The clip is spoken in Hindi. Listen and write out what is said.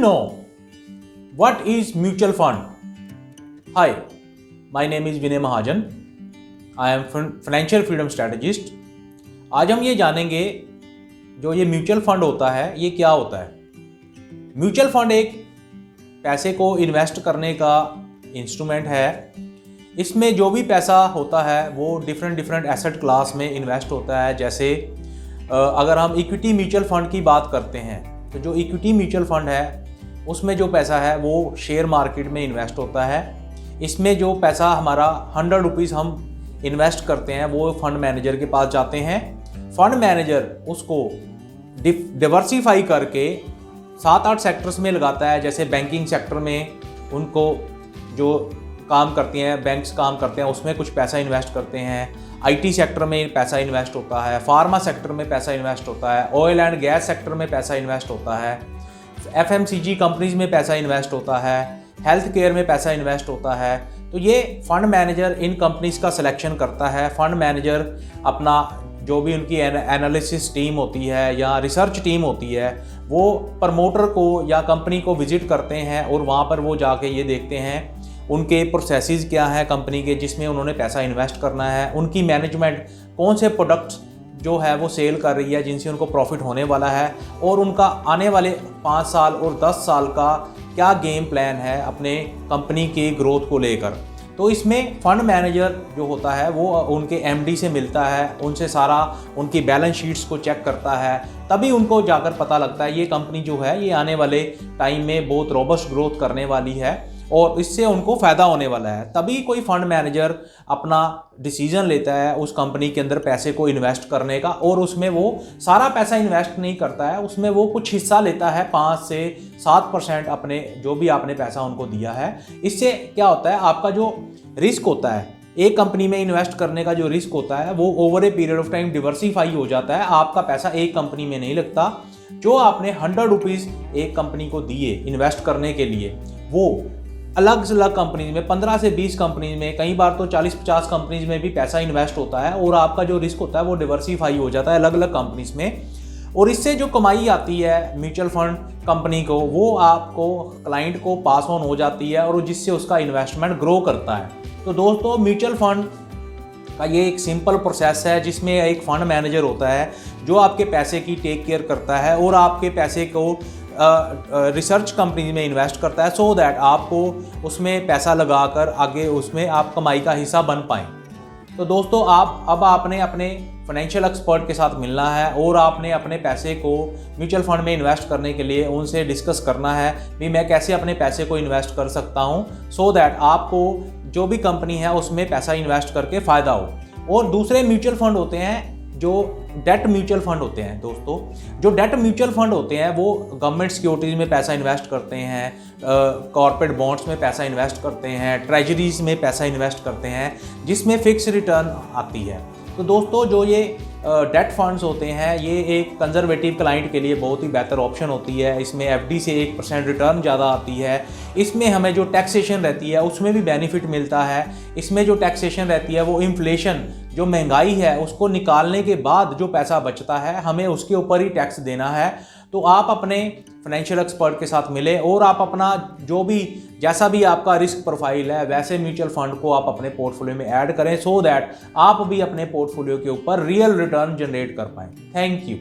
know what is mutual fund? Hi, my name is Vinay Mahajan. I am financial freedom strategist. आज हम ये जानेंगे जो ये म्यूचुअल फंड होता है ये क्या होता है। म्यूचुअल फंड एक पैसे को इन्वेस्ट करने का इंस्ट्रूमेंट है। इसमें जो भी पैसा होता है वो डिफरेंट एसेट क्लास में इन्वेस्ट होता है। जैसे अगर हम इक्विटी म्यूचुअल फंड की बात करते हैं तो जो इक्विटी म्यूचुअल फंड है उसमें जो पैसा है वो शेयर मार्केट में इन्वेस्ट होता है। इसमें जो पैसा हमारा 100 रुपीज़ हम इन्वेस्ट करते हैं वो फंड मैनेजर के पास जाते हैं। फंड मैनेजर उसको डिवर्सिफाई करके 7-8 सेक्टर्स में लगाता है। जैसे बैंकिंग सेक्टर में उनको जो काम करती हैं बैंक्स काम करते हैं उसमें कुछ पैसा इन्वेस्ट करते हैं। आईटी सेक्टर में पैसा इन्वेस्ट होता है, फार्मा सेक्टर में पैसा इन्वेस्ट होता है, ऑयल एंड गैस सेक्टर में पैसा इन्वेस्ट होता है, एफएमसीजी कंपनीज में पैसा इन्वेस्ट होता है, हेल्थ केयर में पैसा इन्वेस्ट होता है। तो ये फंड मैनेजर इन कंपनीज का सिलेक्शन करता है। फंड मैनेजर अपना जो भी उनकी एनालिसिस टीम होती है या रिसर्च टीम होती है वो प्रमोटर को या कंपनी को विजिट करते हैं और वहाँ पर वो जाके ये देखते हैं उनके प्रोसेसेस क्या हैं कंपनी के जिसमें उन्होंने पैसा इन्वेस्ट करना है, उनकी मैनेजमेंट कौन से प्रोडक्ट्स जो है वो सेल कर रही है जिनसे उनको प्रॉफिट होने वाला है, और उनका आने वाले 5 साल और 10 साल का क्या गेम प्लान है अपने कंपनी की ग्रोथ को लेकर। तो इसमें फंड मैनेजर जो होता है वो उनके एमडी से मिलता है, उनसे सारा उनकी बैलेंस शीट्स को चेक करता है, तभी उनको जाकर पता लगता है ये कंपनी जो है ये आने वाले टाइम में बहुत रोबस्ट ग्रोथ करने वाली है और इससे उनको फ़ायदा होने वाला है। तभी कोई फंड मैनेजर अपना डिसीजन लेता है उस कंपनी के अंदर पैसे को इन्वेस्ट करने का, और उसमें वो सारा पैसा इन्वेस्ट नहीं करता है, उसमें वो कुछ हिस्सा लेता है 5 से 7% अपने जो भी आपने पैसा उनको दिया है। इससे क्या होता है आपका जो रिस्क होता है एक कंपनी में इन्वेस्ट करने का जो रिस्क होता है वो over a period of time diversify हो जाता है। आपका पैसा एक कंपनी में नहीं लगता। जो आपने 100 रुपीज़ एक कंपनी को दिए इन्वेस्ट करने के लिए वो अलग अलग कंपनीज में 15 से 20 कंपनीज में, कई बार तो 40-50 कंपनीज में भी पैसा इन्वेस्ट होता है और आपका जो रिस्क होता है वो डिवर्सिफाई हो जाता है अलग अलग कंपनीज में। और इससे जो कमाई आती है म्यूचुअल फंड कंपनी को वो आपको क्लाइंट को पास ऑन हो जाती है और जिससे उसका इन्वेस्टमेंट ग्रो करता है। तो दोस्तों म्यूचुअल फंड का ये एक सिंपल प्रोसेस है जिसमें एक फंड मैनेजर होता है जो आपके पैसे की टेक केयर करता है और आपके पैसे को रिसर्च कंपनी में इन्वेस्ट करता है सो दैट आपको उसमें पैसा लगाकर आगे उसमें आप कमाई का हिस्सा बन पाएँ। तो दोस्तों आपने अपने फाइनेंशियल एक्सपर्ट के साथ मिलना है और आपने अपने पैसे को म्यूचुअल फंड में इन्वेस्ट करने के लिए उनसे डिस्कस करना है कि मैं कैसे अपने पैसे को इन्वेस्ट कर सकता हूं सो दैट आपको जो भी कंपनी है उसमें पैसा इन्वेस्ट करके फ़ायदा हो। और दूसरे म्यूचुअल फंड होते हैं जो डेट म्यूचुअल फंड होते हैं। दोस्तों जो डेट म्यूचुअल फंड होते हैं वो गवर्नमेंट सिक्योरिटीज़ में पैसा इन्वेस्ट करते हैं, कॉर्पोरेट बॉन्ड्स में पैसा इन्वेस्ट करते हैं, ट्रेजरीज में पैसा इन्वेस्ट करते हैं जिसमें फिक्स रिटर्न आती है। तो दोस्तों जो ये डेट फंड्स होते हैं ये एक कंजर्वेटिव क्लाइंट के लिए बहुत ही बेहतर ऑप्शन होती है। इसमें एफडी से 1% रिटर्न ज़्यादा आती है। इसमें हमें जो टैक्सेशन रहती है उसमें भी बेनिफिट मिलता है। इसमें जो टैक्सेशन रहती है वो इन्फ्लेशन जो महंगाई है उसको निकालने के बाद जो पैसा बचता है हमें उसके ऊपर ही टैक्स देना है। तो आप अपने फाइनेंशियल एक्सपर्ट के साथ मिलें और आप अपना जो भी जैसा भी आपका रिस्क प्रोफाइल है वैसे म्यूचुअल फंड को आप अपने पोर्टफोलियो में ऐड करें सो दैट आप भी अपने पोर्टफोलियो के ऊपर रियल रिटर्न जनरेट कर पाएँ। Thank you.